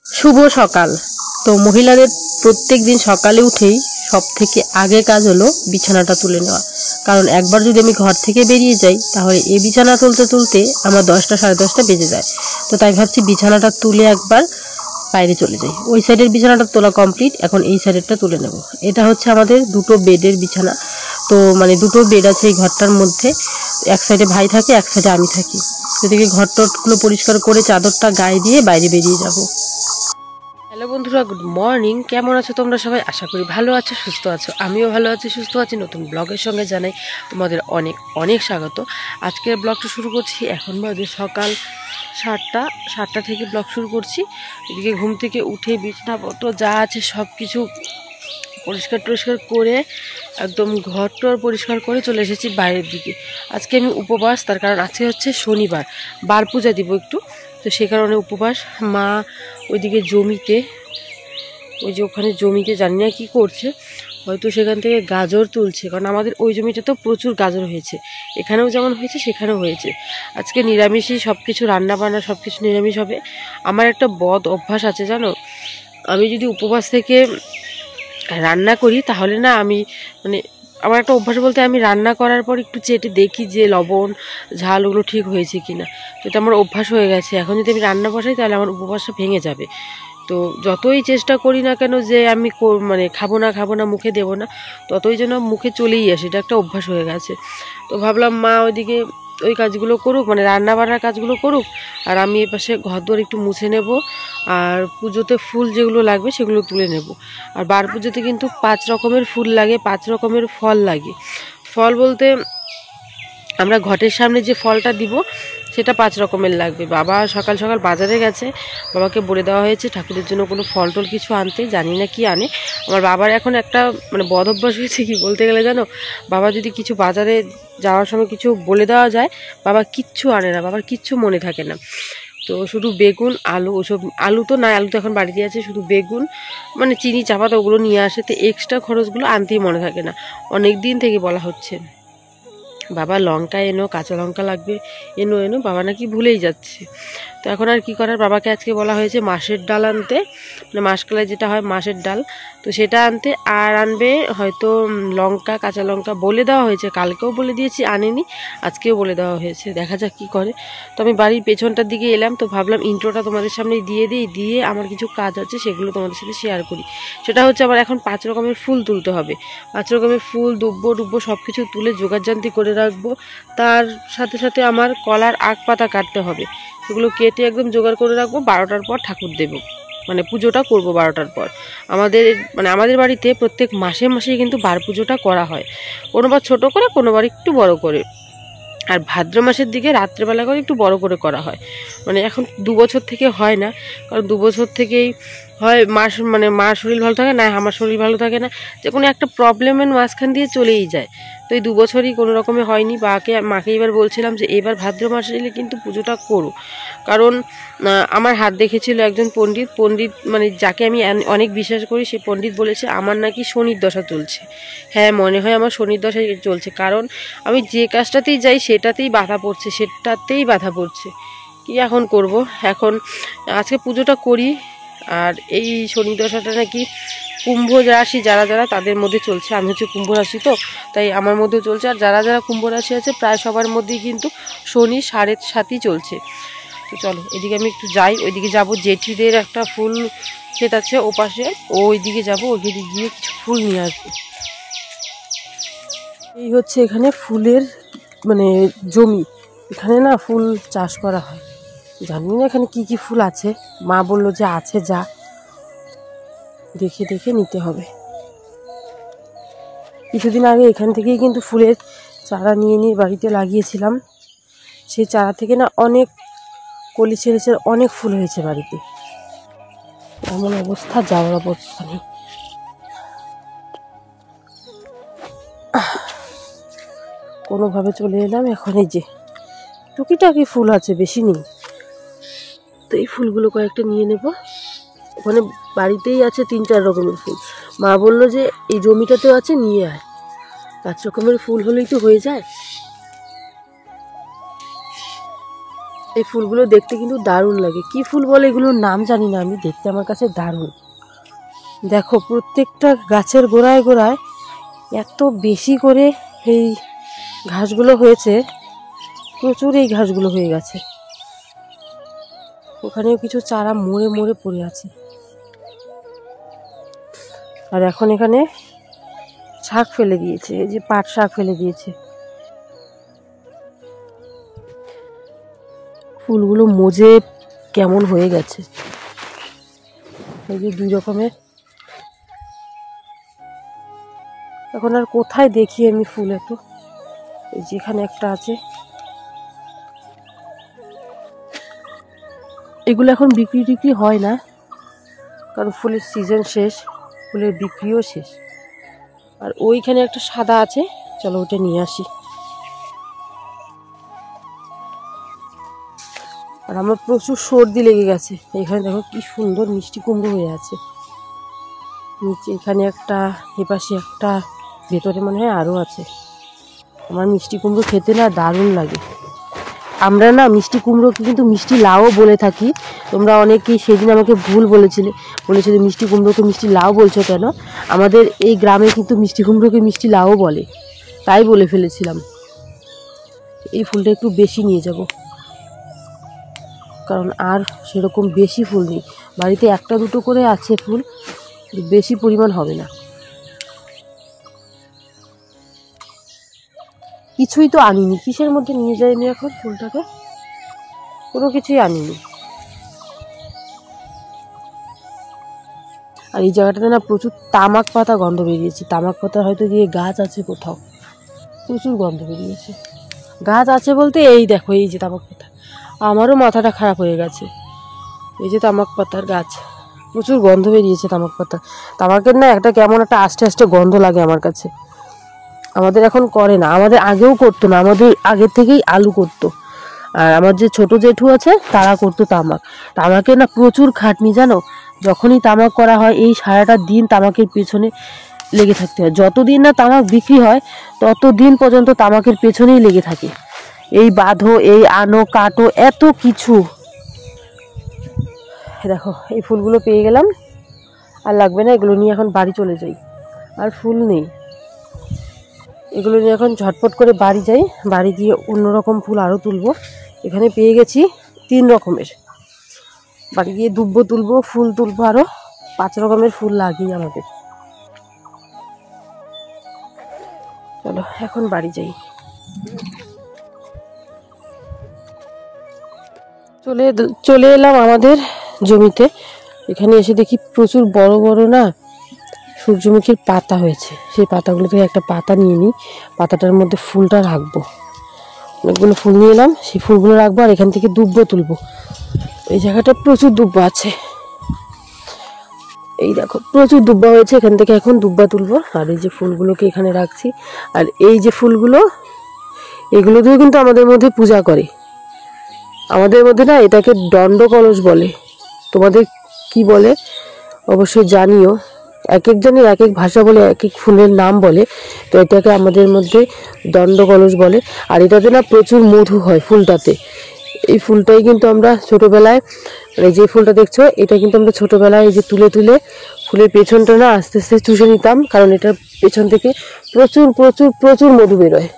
শুভ সকাল। তো মহিলাদের প্রত্যেক দিন সকালে উঠেই সব থেকে আগে কাজ হলো বিছানাটা তুলে নেওয়া। কারণ একবার যদি আমি ঘর থেকে বেরিয়ে যাই তাহলে এই বিছানা তুলতে তুলতে আমার 10টা সাড়ে 10টা বেজে যায়। তো তাই ভাবছি বিছানাটা তুলে একবার বাইরে চলে যাই। ওই সাইডের বিছানাটা তোলা কমপ্লিট, এখন এই সাইডেরটা তুলে নেব। এটা হচ্ছে আমাদের দুটো বেডের বিছানা। তো মানে দুটো বেড আছে এই ঘরটার মধ্যে, এক সাইডে ভাই থাকে, এক সাইডে আমি থাকি। সেদিকে ঘর টটগুলো পরিষ্কার করে চাদরটা গায়ে দিয়ে বাইরে বেরিয়ে যাব। হ্যালো বন্ধুরা, গুড মর্নিং। কেমন আছো তোমরা সবাই? আশা করি ভালো আছো, সুস্থ আছো। আমিও ভালো আছি, সুস্থ আছি। নতুন ব্লগের সঙ্গে জানাই তোমাদের অনেক অনেক স্বাগত। আজকের ব্লগটা শুরু করছি, এখন বাজে সকাল 7টা থেকে ব্লগ শুরু করছি। এদিকে ঘুম থেকে উঠে বিছানাপত্র যা আছে সব কিছু পরিষ্কার টরিষ্কার করে একদম ঘর টর পরিষ্কার করে চলে এসেছি বাইরের দিকে। আজকে আমি উপবাস, তার কারণ আজকে হচ্ছে শনিবার, বার পূজা দিব একটু, তো সে কারণে উপবাস। মা ওইদিকে জমিতে, ওই যে ওখানে জমিতে জানি না কী করছে, হয়তো সেখান থেকে গাজর তুলছে, কারণ আমাদের ওই জমিটা তো প্রচুর গাজর হয়েছে, এখানেও যেমন হয়েছে সেখানেও হয়েছে। আজকে নিরামিষই সব কিছু, রান্না বান্না সব কিছু নিরামিষ হবে। আমার একটা বদ অভ্যাস আছে জানো, আমি যদি উপবাস থেকে রান্না করি তাহলে না আমি মানে আমার একটা অভ্যাস বলতে আমি রান্না করার পর একটু চেটে দেখি যে লবণ ঝাল ওগুলো ঠিক হয়েছে কিনা। তো এটা আমার অভ্যাস হয়ে গেছে। এখন যদি আমি রান্না বসাই তাহলে আমার উপবাসটা ভেঙে যাবে। তো যতই চেষ্টা করি না কেন যে আমি মানে খাবো না মুখে দেবো না, ততই যেন মুখে চলেই আসে, এটা একটা অভ্যাস হয়ে গেছে। তো ভাবলাম মা ওইদিকে ওই কাজগুলো করুক, মানে রান্না বান্নার কাজগুলো করুক, আর আমি এ পাশে ঘরদোর একটু মুছে নেব, আর পুজোতে ফুল যেগুলো লাগবে সেগুলো তুলে নেব। আর বার পুজোতে কিন্তু 5 রকমের ফুল লাগে, 5 রকমের ফল লাগে। ফল বলতে আমরা ঘটের সামনে যে ফলটা দিব সেটা 5 রকমের লাগবে। বাবা সকাল সকাল বাজারে গেছে, বাবাকে বলে দেওয়া হয়েছে ঠাকুরের জন্য কোনো ফল টল কিছু আনতে, জানি না কি আনে। আমার বাবার এখন একটা মানে বদ অভ্যাস হয়েছে, কি বলতে গেলে জানো, বাবা যদি কিছু বাজারে যাওয়ার সময় কিছু বলে দেওয়া যায়, বাবা কিচ্ছু আনে না, বাবার কিচ্ছু মনে থাকে না। তো শুধু বেগুন আলু, ওসব আলু তো নাই, আলু তো এখন বাড়িতে আছে, শুধু বেগুন মানে চিনি চাপা তো ওগুলো নিয়ে আসে। তো এক্সট্রা খরচগুলো আনতেই মনে থাকে না। অনেক দিন থেকে বলা হচ্ছে বাবা লঙ্কা এনো, কাঁচা লঙ্কা লাগবে, এনো এনো, বাবা নাকি ভুলেই যাচ্ছে। তো এখন আর কি করার, বাবাকে আজকে বলা হয়েছে মাসের ডাল আনতে, মানে মাসকলাই যেটা হয় মাসের ডাল, তো সেটা আনতে। আর আনবে হয়তো লঙ্কা, কাঁচা লঙ্কা বলে দেওয়া হয়েছে, কালকেও বলে দিয়েছি আনেনি, আজকেও বলে দেওয়া হয়েছে, দেখা যাক কী করে। তো আমি বাড়ির পেছনটার দিকে এলাম, তো ভাবলাম ইন্ট্রোটা তোমাদের সামনে দিয়ে আমার কিছু কাজ আছে সেগুলো তোমাদের সাথে শেয়ার করি। সেটা হচ্ছে আবার এখন 5 রকমের ফুল তুলতে হবে। 5 রকমের ফুল, দুব্বো সব কিছু তুলে জোগাড়জান্তি করে রাখবো। তার সাথে সাথে আমার কলার আগ পাতা কাটতে হবে, সেগুলো কেটে একদম জোগাড় করে রাখবো। 12টার পর ঠাকুর দেবো, মানে পুজোটা করব 12টার পর। আমাদের বাড়িতে প্রত্যেক মাসে মাসেই কিন্তু বার পুজোটা করা হয়, কোনোবার ছোট করে, কোনোবার একটু বড় করে। আর ভাদ্র মাসের দিকে রাত্রেবেলা করে একটু বড় করে করা হয়। মানে এখন 2 বছর থেকে হয় না, কারণ 2 বছর থেকেই হয় মার শরীর ভালো থাকে না, আমার শরীর ভালো থাকে না, যে কোনো একটা প্রবলেমের মাঝখান দিয়ে চলেই যায়। তো এই 2 বছরই কোনো রকমে হয়নি। মাকে এবার বলছিলাম যে এবার ভাদ্র মাসে এলে কিন্তু পুজোটা করো, কারণ আমার হাত দেখেছিল একজন পণ্ডিত মানে যাকে আমি অনেক বিশ্বাস করি, সে পণ্ডিত বলেছে আমার নাকি শনির দশা চলছে। হ্যাঁ, মনে হয় আমার শনির দশা চলছে, কারণ আমি যে কাজটাতেই যাই সেটাতেই বাধা পড়ছে। কি এখন করব? এখন আজকে পুজোটা করি। আর এই শনি দশাটা নাকি কুম্ভ রাশি যারা তাদের মধ্যে চলছে। আমি হচ্ছে কুম্ভ রাশি, তো তাই আমার মধ্যেও চলছে। আর যারা কুম্ভ রাশি আছে প্রায় সবার মধ্যেই কিন্তু শনি 7.5 চলছে। তো চলো এদিকে আমি একটু যাই, ওইদিকে যাব, জেঠিদের একটা ফুল ক্ষেত আছে ও পাশে, ওইদিকে যাবো, ওইদিকে গিয়ে কিছু ফুল নিয়ে আসবো। এই হচ্ছে এখানে ফুলের মানে জমি, এখানে না ফুল চাষ করা হয়। জানি না এখানে কি কি ফুল আছে, মা বললো যে আছে, যা দেখে নিতে হবে। কিছুদিন আগে এখান থেকেই কিন্তু ফুলের চারা নিয়ে বাড়িতে লাগিয়েছিলাম। সেই চারা থেকে না অনেক কলি ছেড়েছে, অনেক ফুল হয়েছে বাড়িতে। এমন অবস্থা, যাওয়ার অবস্থা নেই। কোনোভাবে চলে এলাম। এখন এই যে টুকিটাকি ফুল আছে, বেশি নেই, তো এই ফুলগুলো কয়েকটা নিয়ে নেব। ওখানে বাড়িতেই আছে 3-4 রকমের ফুল। মা বললো যে এই জমিটাতেও আছে, নিয়ে আয়, 5 রকমের ফুল হলেই তো হয়ে যায়। এই ফুলগুলো দেখতে কিন্তু দারুণ লাগে। কি ফুল বলে এগুলোর নাম জানি না আমি, দেখতে আমার কাছে দারুণ। দেখো প্রত্যেকটা গাছের গোড়ায় গোড়ায় এত বেশি করে এই ঘাসগুলো হয়েছে, প্রচুর এই ঘাসগুলো হয়ে গেছে। ওখানেও কিছু চারা মরে মরে পড়ে আছে। আর এখন এখানে শাক ফেলে দিয়েছে, এই যে পাট শাক ফেলে দিয়েছে। ফুলগুলো মজে কেমন হয়ে গেছে, এই যে 2 রকমের। এখন আর কোথায় দেখি আমি ফুল এত, এই যেখানে একটা আছে। এগুলো এখন বিক্রি টিক্রি হয় না, কারণ ফুলের সিজন শেষ, ফুলের বিক্রিও শেষ। আর ওইখানে একটা সাদা আছে, চলো ওটা নিয়ে আসি। আর আমার প্রচুর সর্দি লেগে গেছে। এখানে দেখো কি সুন্দর মিষ্টি কুমড়ো হয়ে আছে নিচে, এখানে একটা, এপাশে একটা, ভেতরে মনে হয় আরও আছে। আমার মিষ্টি কুমড়ো খেতে না দারুণ লাগে। আমরা না মিষ্টি কুমড়োকে কিন্তু মিষ্টি লাউ বলে থাকি। তোমরা অনেকেই সেদিন আমাকে ভুল বলেছিলে মিষ্টি কুমড়োকে মিষ্টি লাউ বলছো কেন। আমাদের এই গ্রামে কিন্তু মিষ্টি কুমড়োকে মিষ্টি লাউ বলে, তাই বলে ফেলেছিলাম। এই ফুলটা একটু বেশি নিয়ে যাব, কারণ আর সেরকম বেশি ফুল নেই বাড়িতে, 1-2 করে আছে ফুল, বেশি পরিমাণ হবে না। কিছুই তো আনিনি, কিসের মধ্যে নিয়ে যাই আমি এখন ফুলটাকে, কোনো কিছুই আনিনি। আর এই জায়গাটাতে না প্রচুর তামাক পাতা গন্ধ বেরিয়েছে। তামাক পাতা হয়তো গিয়ে গাছ আছে কোথাও, প্রচুর গন্ধ বেরিয়েছে। গাছ আছে বলতে এই দেখো, এই যে তামাক পাতা, আমারও মাথাটা খারাপ হয়ে গেছে। এই যে তামাক পাতার গাছ, প্রচুর গন্ধ বেরিয়েছে তামাক পাতা। তামাকের না একটা কেমন একটা আস্তে আস্তে গন্ধ লাগে আমার কাছে। আমাদের এখন করে না, আমাদের আগেও করতো না, আমাদের আগের থেকেই আলু করতো। আর আমার যে ছোট জেঠু আছে তারা করতো তামাক। তামাকের না প্রচুর খাটনি জানো। যখনই তামাক করা হয় এই সারাটা দিন তামাকের পেছনে লেগে থাকতে হয়। যতদিন না তামাক বিক্রি হয় ততদিন পর্যন্ত তামাকের পেছনেই লেগে থাকে। এই বাঁধো, এই আনো, কাটো, এত কিছু। দেখো এই ফুলগুলো পেয়ে গেলাম, আর লাগবে না, এগুলো নিয়ে এখন বাড়ি চলে যাই। আর ফুল নেই, এগুলো নিয়ে এখন ঝটপট করে বাড়ি যাই। বাড়ি গিয়ে অন্যরকম ফুল আরও তুলবো। এখানে পেয়ে গেছি 3 রকমের। বাড়ি গিয়ে দুব্বো তুলবো, ফুল তুলবো, আরও 5 রকমের ফুল লাগেই আমাদের। চলো এখন বাড়ি যাই। চলে এলাম আমাদের জমিতে। এখানে এসে দেখি প্রচুর বড় বড় না সূর্যমুখীর পাতা হয়েছে। সেই পাতাগুলো থেকে একটা পাতা নিয়ে নিই, পাতাটার মধ্যে ফুলটা রাখবো। অনেকগুলো ফুল নিয়ে এলাম, সেই ফুলগুলো রাখবো। আর এখান থেকে দুব্বো তুলবো। এই জায়গাটা প্রচুর দুব্বা আছে, এই দেখো প্রচুর দুব্বা হয়েছে। এখান থেকে এখন দুব্বা তুলবো। আর এই যে ফুলগুলোকে এখানে রাখছি। আর এই যে ফুলগুলো, এগুলো দিয়েও কিন্তু আমাদের মধ্যে পূজা করে। আমাদের মধ্যে না এটাকে দণ্ড কলস বলে, তোমাদের কি বলে অবশ্যই জানিও। এক একজনের এক এক ভাষা বলে, এক এক ফুলের নাম বলে। তো এটাকে আমাদের মধ্যে দণ্ড কলস বলে। আর এটাতে না প্রচুর মধু হয় ফুলটাতে। এই ফুলটাই কিন্তু আমরা ছোটোবেলায়, এই যে ফুলটা দেখছো এটা কিন্তু আমরা ছোটোবেলায় এই যে তুলে তুলে ফুলের পেছনটা না আস্তে আস্তে চুষে নিতাম, কারণ এটার পেছন থেকে প্রচুর প্রচুর প্রচুর মধু বেরোয়।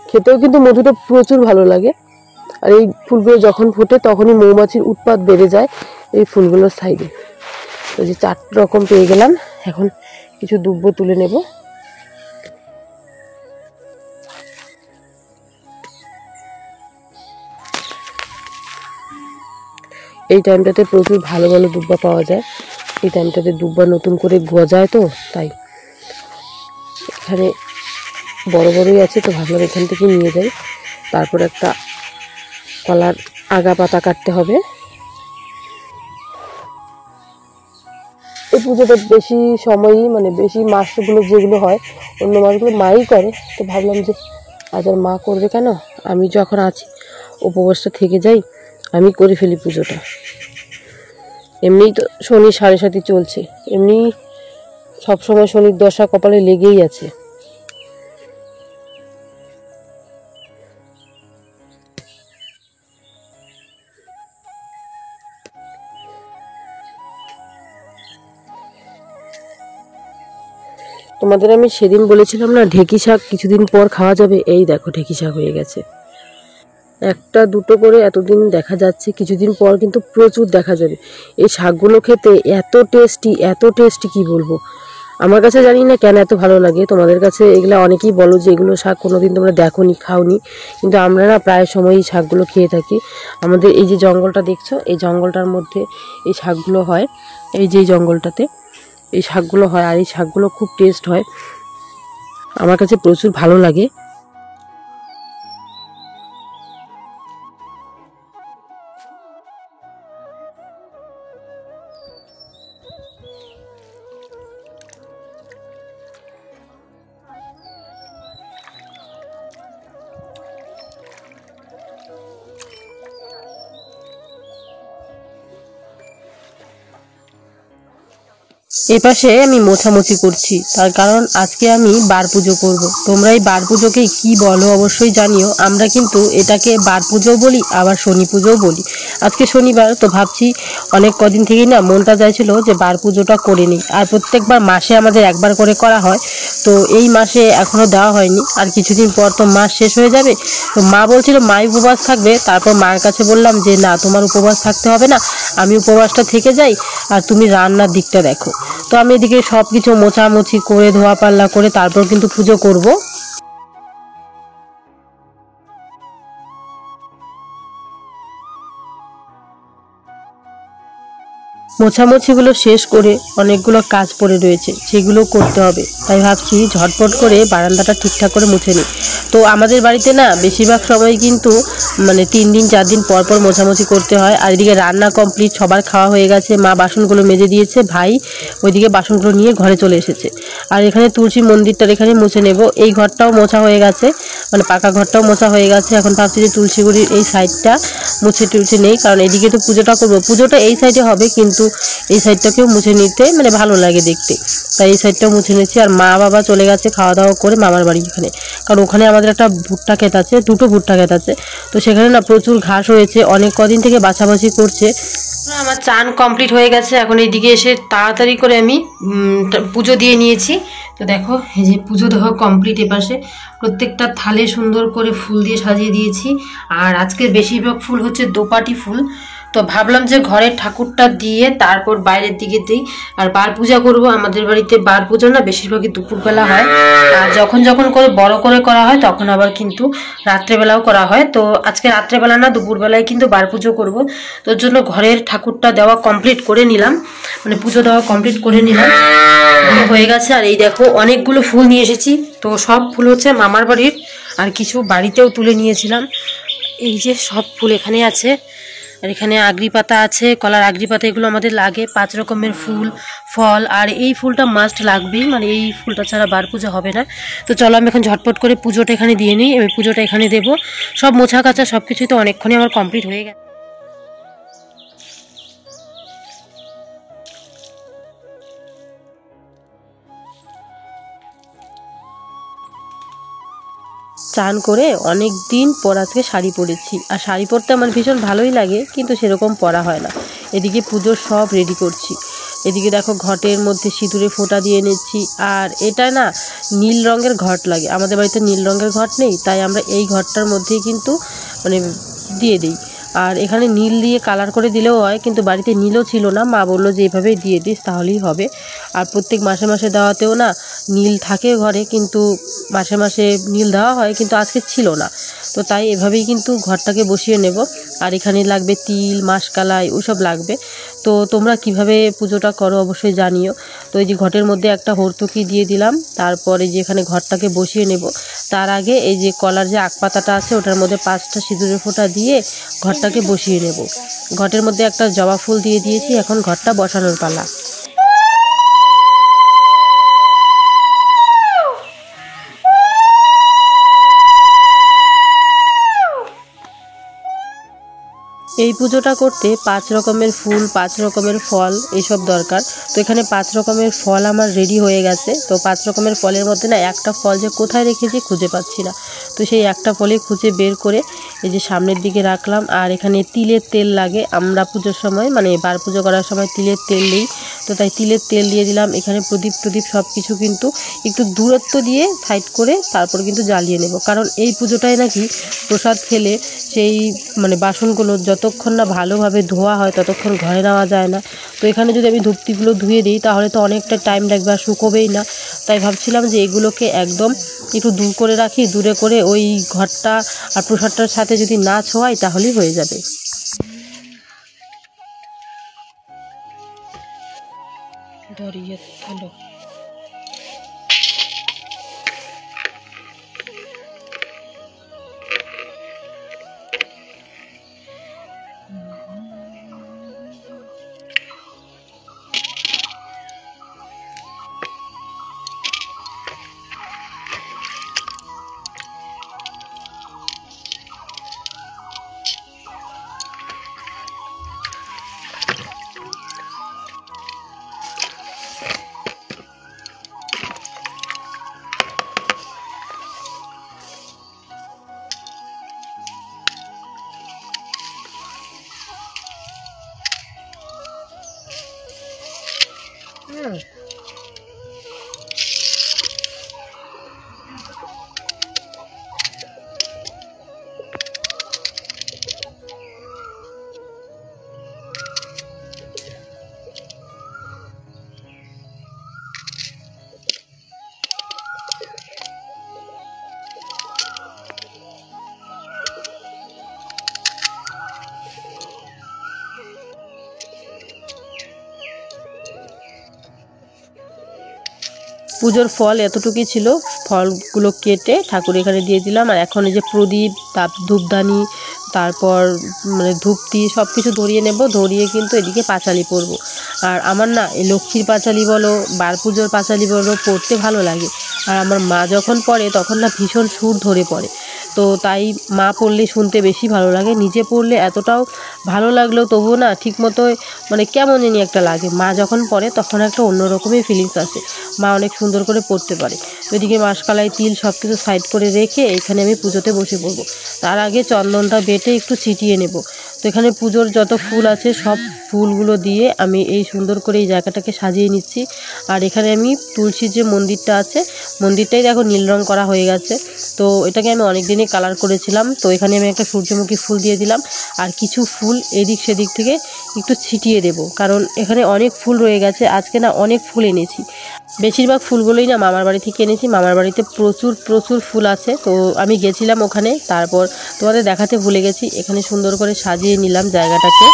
খেতেও কিন্তু মধুটা প্রচুর ভালো লাগে। আর এই ফুলগুলো যখন ফোটে তখনই মৌমাছির উৎপাত বেড়ে যায় এই ফুলগুলোর সাইডে। ওই যে 4 রকম পেয়ে গেলাম, এখন কিছু দুব্বো তুলে নেব। এই টাইমটাতে প্রচুর ভালো ভালো দুব্বা পাওয়া যায়। এই টাইমটাতে দুব্বা নতুন করে গজায়, তো তাই এখানে বড় বড়ই আছে, তো ভাবলাম এখান থেকে নিয়ে যাই। তারপর একটা কলার আগা পাতা কাটতে হবে। এই পুজোটা বেশি সময়ই, মানে বেশি মাসগুলো যেগুলো হয় অন্য মাসগুলো মাই করে, তো ভাবলাম যে আজ আর মা করবে কেন, আমি যখন আছি উপবাসটা থেকে যাই, আমি করে ফেলি পুজোটা। এমনিই তো শনি 7.5 চলছে, এমনি সবসময় শনির দশা কপালে লেগেই আছে। তোমাদের আমি সেদিন বলেছিলাম না ঢেঁকি শাক কিছুদিন পর খাওয়া যাবে, এই দেখো ঢেঁকি শাক হয়ে গেছে। একটা দুটো করে এতদিন দেখা যাচ্ছে, কিছুদিন পর কিন্তু প্রচুর দেখা যাবে। এই শাকগুলো খেতে এত টেস্টি কি বলবো। আমার কাছে জানি না কেন এত ভালো লাগে, তোমাদের কাছে এগুলো অনেকেই বলো যে এগুলো শাক কোনোদিন তোমরা দেখোনি, খাওনি, কিন্তু আমরা না প্রায় সময়ই শাকগুলো খেয়ে থাকি। আমাদের এই যে জঙ্গলটা দেখছো, এই জঙ্গলটার মধ্যে এই শাকগুলো হয়, এই যে জঙ্গলটাতে এই শাকগুলো হয়, আর এই শাকগুলো খুব টেস্ট হয়, আমার কাছে প্রচুর ভালো লাগে। এপাশে আমি মোছামুছি করছি, তার কারণ আজকে আমি বার পুজো করব। তোমরা এই বার পুজোকে কি বলো অবশ্যই জানিও। আমরা কিন্তু এটাকে বার পুজো বলি, আবার শনি পুজোও বলি। আজকে শনিবার, তো ভাবছি অনেক কদিন থেকেই না মনটা চাইছিল যে বার পুজোটা করে নিই। আর প্রত্যেকবার মাসে আমাদের একবার করে করা হয়, তো এই মাসে এখনও দেওয়া হয়নি। আর কিছুদিন পর তো মাস শেষ হয়ে যাবে, তো মা বলছিল মাই উপবাস থাকবে। তারপর মার কাছে বললাম যে না, তোমার উপবাস থাকতে হবে না, আমি উপবাসটা থেকে যাই, আর তুমি রান্নার দিকটা দেখো। তো আমি এদিকে সব কিছু মোছামুছি করে ধোয়া পাল্লা করে তারপর কিন্তু পুজো করব। মোছামুছিগুলো শেষ করে অনেকগুলো কাজ পড়ে রয়েছে, সেগুলো করতে হবে। তাই ভাবছি ঝটপট করে বারান্দাটা ঠিকঠাক করে মুছে নিই। তো আমাদের বাড়িতে না বেশিরভাগ সময় কিন্তু 3 দিন 4 দিন পর পর মোছামুছি করতে হয়। আর এদিকে রান্না কমপ্লিট, সবার খাওয়া হয়ে গেছে, মা বাসনগুলো মেজে দিয়েছে, ভাই ওইদিকে বাসনগুলো নিয়ে ঘরে চলে এসেছে। আর এখানে তুলসী মন্দিরটার এখানে মুছে নেব। এই ঘরটাও মোছা হয়ে গেছে, পাকা ঘরটাও মোছা হয়ে গেছে। এখন ভাবছি যে তুলসীগুড়ির এই সাইডটা মুছে টুছে নেই, কারণ এদিকে তো পুজোটা করবো। পুজোটা এই সাইডে হবে, কিন্তু এই সাইডটাকেও মুছে নিতে ভালো লাগে দেখতে, তাই এই সাইডটাও মুছে নিচ্ছি। আর মা বাবা চলে গেছে খাওয়া দাওয়া করে মামার বাড়ি এখানে, কারণ ওখানে আমাদের একটা ভুট্টা ক্ষেত আছে, দুটো ভুট্টা ক্ষেত আছে। তো সেখানে না প্রচুর ঘাস হয়েছে, অনেক কদিন থেকে বাছাবাছি করছে। আমার চান কমপ্লিট হয়ে গেছে, এখন এইদিকে এসে তাড়াতাড়ি করে আমি পুজো দিয়ে নিয়েছি। তো দেখো এই যে পুজো দেওয়া কমপ্লিট। এপাশে প্রত্যেকটা থালে সুন্দর করে ফুল দিয়ে সাজিয়ে দিয়েছি। আর আজকের বেশিরভাগ ফুল হচ্ছে দোপাটি ফুল। তো ভাবলাম যে ঘরের ঠাকুরটা দিয়ে তারপর বাইরের দিকে দিই। আর বার পূজা করব। আমাদের বাড়িতে বার পুজো না বেশিরভাগই দুপুরবেলা হয়, আর যখন যখন করে বড় করে করা হয় তখন আবার কিন্তু রাত্রেবেলাও করা হয়। তো আজকে রাত্রেবেলা না, দুপুরবেলায় কিন্তু বার পুজো করব। তোর জন্য ঘরের ঠাকুরটা দেওয়া কমপ্লিট করে নিলাম, পুজো দেওয়া কমপ্লিট করে নিলাম, হয়ে গেছে। আর এই দেখো অনেকগুলো ফুল নিয়ে এসেছি। তো সব ফুল হচ্ছে মামার বাড়ির, আর কিছু বাড়িতেও তুলে নিয়েছিলাম। এই যে সব ফুল এখানে আছে, আর এখানে আগরি পাতা আছে, কলার আগরি পাতা, এগুলো আমাদের লাগে। 5 রকমের ফুল ফল, আর এই ফুলটা মাস্ট লাগবেই, এই ফুলটা ছাড়া বার পুজো হবে না। তো চলো আমি এখন ঝটপট করে পুজোটা এখানে দিয়ে নিই। আমি পুজোটা এখানে দেবো। সব মোছা কাচা সব কিছুই তো অনেকক্ষণই আমার কমপ্লিট হয়ে গেছে। চান করে অনেক দিন পর আজকে শাড়ি পরেছি, আর শাড়ি পরতে আমার ভীষণ ভালোই লাগে, কিন্তু সেরকম পরা হয় না। এদিকে পুজোর সব রেডি করছি। এদিকে দেখো ঘটের মধ্যে সিঁদুরে ফোঁটা দিয়ে নিচ্ছি। আর এটা না নীল রঙের ঘট লাগে, আমাদের বাড়িতে নীল রঙের ঘট নেই, তাই আমরা এই ঘরটার মধ্যেই কিন্তু দিয়ে দিই। আর এখানে নীল দিয়ে কালার করে দিলেও হয়, কিন্তু বাড়িতে নীলও ছিল না, মা বললো যে এইভাবেই দিয়ে দিস তাহলেই হবে। আর প্রত্যেক মাসে মাসে দেওয়াতেও না নীল থাকে ঘরে, কিন্তু মাসে মাসে নীল দেওয়া হয়, কিন্তু আজকে ছিল না। তো তাই এভাবেই কিন্তু ঘরটাকে বসিয়ে নেব। আর এখানে লাগবে তিল, মাসকালাই, ওসব লাগবে। তো তোমরা কিভাবে পুজোটা করো অবশ্যই জানিও। তো এই যে ঘটের মধ্যে একটা হর্তুকি দিয়ে দিলাম, তারপরে যে এখানে ঘরটাকে বসিয়ে নেব। তার আগে এই যে কলার যে আকপাতাটা আছে ওটার মধ্যে 5টা সিঁদুরের ফোঁটা দিয়ে ঘরটাকে বসিয়ে নেব। ঘটের মধ্যে একটা জবা ফুল দিয়ে দিয়েছি, এখন ঘরটা বসানোর পালা। এই পুজোটা করতে 5 রকমের ফুল, 5 রকমের ফল এসব দরকার। তো এখানে 5 রকমের ফল আমার রেডি হয়ে গেছে। তো 5 রকমের ফলের মধ্যে না একটা ফল যে কোথায় রেখেছি খুঁজে পাচ্ছি না, তো সেই একটা ফলই খুঁজে বের করে এই যে সামনের দিকে রাখলাম। আর এখানে তিলের তেল লাগে, আমরা পুজোর সময় মানে বার পুজো করার সময় তিলের তেল দিই, তো তাই তিলের তেল দিয়ে দিলাম। এখানে প্রদীপ টদীপ সব কিছু কিন্তু একটু দূরত্ব দিয়ে সাইড করে তারপর কিন্তু জ্বালিয়ে নেব, কারণ এই পুজোটায় নাকি প্রসাদ খেলে সেই মানে বাসনগুলো যতক্ষণ না ভালোভাবে ধোয়া হয় ততক্ষণ ঘরে নেওয়া যায় না। তো এখানে যদি আমি ধূপটিগুলো ধুয়ে দিই তাহলে তো অনেকটা টাইম লাগবে আর শুকোবেই না। তাই ভাবছিলাম যে এগুলোকে একদম একটু দূর করে রাখি, দূরে করে ওই ঘরটা আর প্রসাদটার সাথে যদি না ছোঁয়াই তাহলেই হয়ে যাবে। পুজোর ফল এতটুকুই ছিল, ফলগুলো কেটে ঠাকুর এখানে দিয়ে দিলাম। আর এখন এই যে প্রদীপ, ধূপদানি, তারপর মানে ধূপটি সব কিছু ধরিয়ে নেব, ধরিয়ে কিন্তু এদিকে পাঁচালি পরবো। আর আমার না এই লক্ষ্মীর পাঁচালি বলো, বার পুজোর পাঁচালি বলো, পড়তে ভালো লাগে। আর আমার মা যখন পড়ে তখন না ভীষণ সুর ধরে পড়ে, তো তাই মা পড়লে শুনতে বেশি ভালো লাগে। নিজে পড়লে এতটাও ভালো লাগলেও তবুও না ঠিক মতো মানে কেমন জানি একটা লাগে। মা যখন পড়ে তখন একটা অন্যরকমের ফিলিংস আসে, মা অনেক সুন্দর করে পড়তে পারে। ওইদিকে মাসকালাই, তিল সব কিছু সাইড করে রেখে এখানে আমি পুজোতে বসে পড়বো। তার আগে চন্দনটা বেটে একটু ছিটিয়ে নেব। তো এখানে পুজোর যত ফুল আছে সব ফুলগুলো দিয়ে আমি এই সুন্দর করে এই জায়গাটাকে সাজিয়ে নিচ্ছি। আর এখানে আমি তুলসীর যে মন্দিরটা আছে, মন্দিরটাই দেখো নীল রং করা হয়ে গেছে। তো এটাকে আমি অনেক দিনই কালার করেছিলাম। তো এখানে আমি একটা সূর্যমুখী ফুল দিয়ে দিলাম, আর কিছু ফুল এদিক সেদিক থেকে একটু ছিটিয়ে দেব, কারণ এখানে অনেক ফুল রয়ে গেছে। আজকে না অনেক ফুল এনেছি, বেশিরভাগ ফুলগুলোই না মামার বাড়ি থেকে এনেছি। মামার বাড়িতে প্রচুর প্রচুর ফুল আছে, তো আমি গেছিলাম ওখানে, তারপর তোমাদের দেখাতে ভুলে গেছি। এখানে সুন্দর করে সাজিয়ে নিলাম জায়গাটাকে।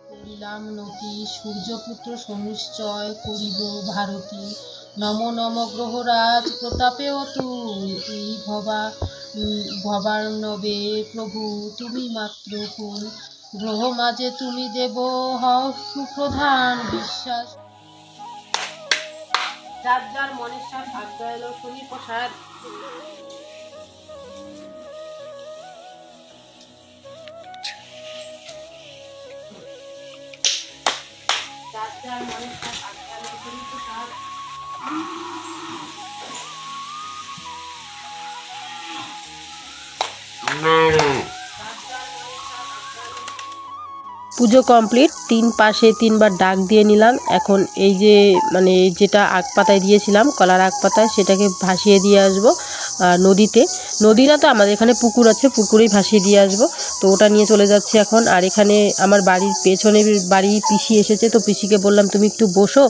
করিলাম নতি সূর্যপুত্র সনিশ্চয় করিব ভারতী, নম নম গ্রহরাজ প্রতাপেও তুই এই ভবার্ণবে প্রভু তুমি মাত্র কুল, গ্রহ মাঝে তুমি দেব হও সুপ্রধান বিশ্বাস। যার যার মনের সাথ ভাগ্য এলো শনি প্রসাদ। যার যার মনের সাথ ভাগ্য এলো শনি প্রসাদ। পুজো কমপ্লিট, 3 পাশে 3বার ডাক দিয়ে নিলাম। এখন এই যে মানে যেটা আগ পাতায় দিয়েছিলাম, কলার আগ পাতায়, সেটাকে ভাসিয়ে দিয়ে আসবো নদীতে। নদী না তো, আমাদের এখানে পুকুর আছে, পুকুরেই ভাসিয়ে দিয়ে আসবো। তো ওটা নিয়ে চলে যাচ্ছে এখন। আর এখানে আমার বাড়ির পেছনে বাড়ি পিসি এসেছে, তো পিসিকে বললাম তুমি একটু বসো,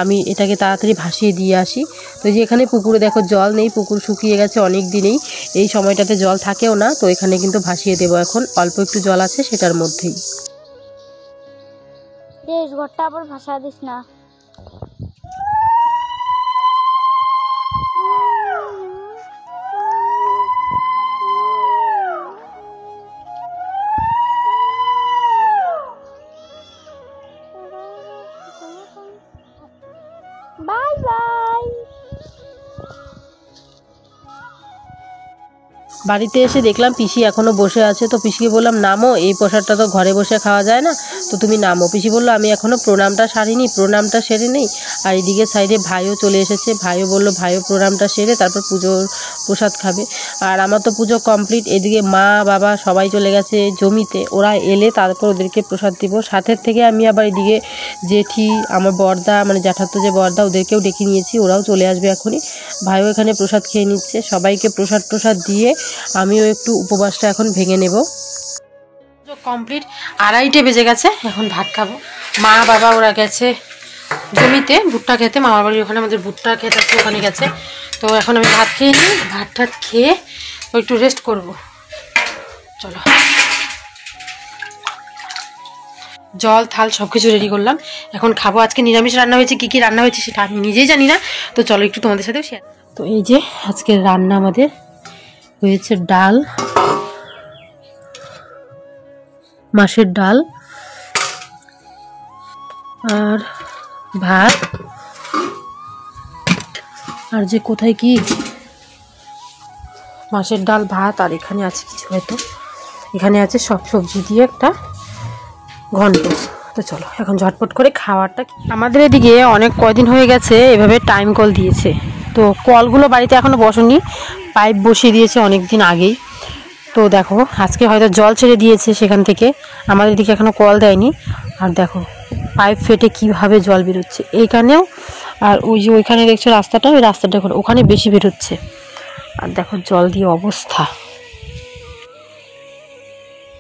আমি এটাকে তাড়াতাড়ি ভাসিয়ে দিয়ে আসি। তো যে এখানে পুকুরে দেখো জল নেই, পুকুর শুকিয়ে গেছে অনেক দিনেই, এই সময়টাতে জল থাকেও না। তো এখানে কিন্তু ভাসিয়ে দেবো এখন, অল্প একটু জল আছে সেটার মধ্যেই। দেশ ঘরটা আবার ভাষা দিস না। বাড়িতে এসে দেখলাম পিসি এখনও বসে আছে। তো পিসিকে বললাম নামো, এই প্রসাদটা তো ঘরে বসে খাওয়া যায় না, তো তুমি নামো। পিসি বললো আমি এখনও প্রণামটা সারিনি, প্রণামটা সেরে নেই। আর এদিকে সাইডে ভাইও চলে এসেছে, ভাইও বললো ভাইও প্রণামটা সেরে তারপর পুজোর প্রসাদ খাবে। আর আমার তো পুজো কমপ্লিট। এদিকে মা বাবা সবাই চলে গেছে জমিতে, ওরা এলে তারপর ওদেরকে প্রসাদ দিব। সাথের থেকে আমি আবার এদিকে জেঠি, আমার বর্দা মানে জ্যাঠাতো যে বর্দা, ওদেরকেও ডেকে নিয়েছি, ওরাও চলে আসবে এখনই। ভাইও এখানে প্রসাদ খেয়ে নিচ্ছে। সবাইকে প্রসাদ দিয়ে আমিও একটু উপবাসটা এখন ভেঙে নেব। কমপ্লিট, 2:30 বেজে গেছে, এখন ভাত খাবো। মা বাবা ওরা গেছে জমিতে ভুট্টা খেতে, মামার বাড়ির ওখানে আমাদের ভুট্টা খেতে আছে, ওখানে গেছে। তো এখন আমি ভাত খেয়ে নিই, ভাত খেয়ে একটু রেস্ট করব। চলো, জল থাল সব কিছু রেডি করলাম, এখন খাবো। আজকে নিরামিষ রান্না হয়েছে, কী কী রান্না হয়েছে সেটা আমি নিজেই জানি না, তো চলো একটু তোমাদের সাথেও শেয়ার। তো এই যে আজকের রান্না আমাদের হয়েছে ডাল, মাছের ডাল আর ভাত, আর যে কোথায় কি মাছের ডাল ভাত, আর এখানে আছে কিছু, হয়তো এখানে আছে সব সবজি দিয়ে একটা ঘন্ট। তো চলো এখন ঝটপট করে খাওয়ারটা। আমাদের এদিকে অনেক কয়দিন হয়ে গেছে এভাবে টাইম কল দিয়েছে, তো কলগুলো বাড়িতে এখনও বসেনি, পাইপ বসিয়ে দিয়েছে অনেক দিন আগেই। তো দেখো আজকে হয়তো জল ছেড়ে দিয়েছে সেখান থেকে, আমাদের দিকে এখনও কল দেয়নি। আর দেখো পাইপ ফেটে কিভাবে জল বেরোচ্ছে এইখানেও, আর ওই যে ওইখানে দেখছো রাস্তাটা, ওই রাস্তাটা ওখানে বেশি বেরোচ্ছে। আর দেখো জল দিয়ে অবস্থা।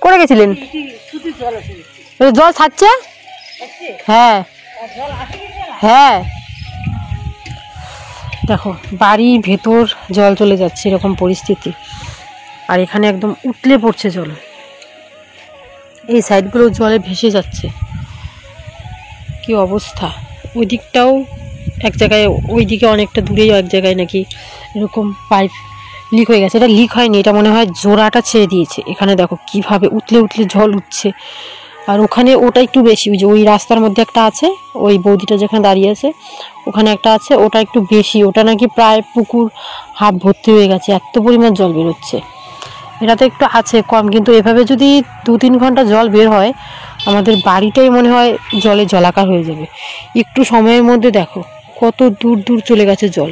করে গেছিলেন জল ছাড়ছে? হ্যাঁ হ্যাঁ, দেখো বাড়ি ভেতর জল চলে যাচ্ছে এরকম পরিস্থিতি। আর এখানে একদম উতলে পড়ছে জল, এই সাইডগুলো জলে ভেসে যাচ্ছে, কি অবস্থা। ওই দিকটাও এক জায়গায়, ওই দিকে অনেকটা দূরেই এক জায়গায় নাকি এরকম পাইপ লিক হয়ে গেছে। এটা লিক হয়নি, এটা মনে হয় জোড়াটা ছেড়ে দিয়েছে। এখানে দেখো কিভাবে উতলে জল উঠছে। আর ওখানে ওটা একটু বেশি, ওই যে ওই রাস্তার মধ্যে একটা আছে, ওই বৌদিটা যেখানে দাঁড়িয়ে আছে ওখানে একটা আছে, ওটা একটু বেশি, ওটা নাকি প্রায় পুকুর হাফ ভর্তি হয়ে গেছে, এত পরিমাণ জল বেরোচ্ছে। এটাতে একটু আছে কম, কিন্তু এভাবে যদি 2-3 ঘন্টা জল বের হয় আমাদের বাড়িটাই মনে হয় জলে জলাকার হয়ে যাবে। একটু সময়ের মধ্যে দেখো কত দূর দূর চলে গেছে জল,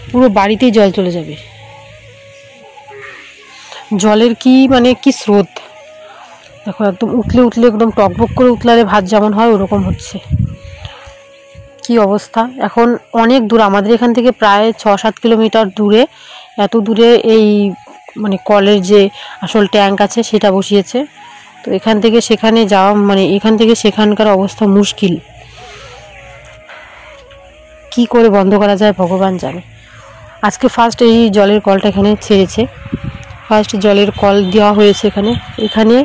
পুরো বাড়িতেই জল চলে যাবে। জলের কি মানে কি স্রোত দেখো, একদম উতলে একদম টকবক করে উতলালে ভাত যেমন হয় ওরকম হচ্ছে, কি অবস্থা। এখন অনেক দূর, আমাদের এখান থেকে প্রায় 6-7 কিলোমিটার দূরে, এত দূরে এই মানে কলের যে আসল ট্যাঙ্ক আছে সেটা বসিয়েছে। তো এখান থেকে সেখানে যাওয়া মানে এখান থেকে সেখানকার অবস্থা মুশকিল, কি করে বন্ধ করা যায় ভগবান জানে। আজকে ফার্স্ট এই জলের কলটা এখানে ছেড়েছে, ফার্স্ট জলের কল দেওয়া হয়েছে এখানে।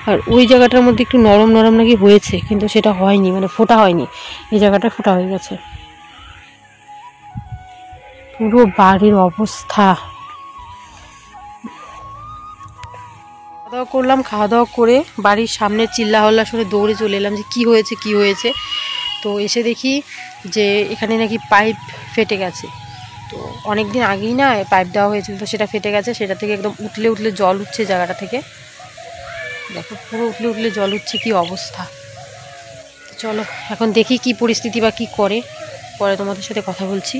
আর ওই জায়গাটার মধ্যে একটু নরম নাকি হয়েছে, কিন্তু সেটা হয়নি, মানে ফোটা হয়নি, এই জায়গাটা ফোটা হয়ে গেছে। পুরো বাড়ির অবস্থা। খাওয়া দাওয়া করলাম, খাওয়া দাওয়া করে বাড়ির সামনে চিল্লা হল্লা শুনে দৌড়ে চলে এলাম যে কি হয়েছে। তো এসে দেখি যে এখানে নাকি পাইপ ফেটে গেছে। তো অনেক দিন আগেই না পাইপ দেওয়া হয়েছিল, তো সেটা ফেটে গেছে, সেটা থেকে একদম উতলে জল উঠছে জায়গাটা থেকে। দেখো পুরো উতলে জল উঠছে, কি অবস্থা। চলো এখন দেখি কি পরিস্থিতি বা কি করে, পরে তোমাদের সাথে কথা বলছি।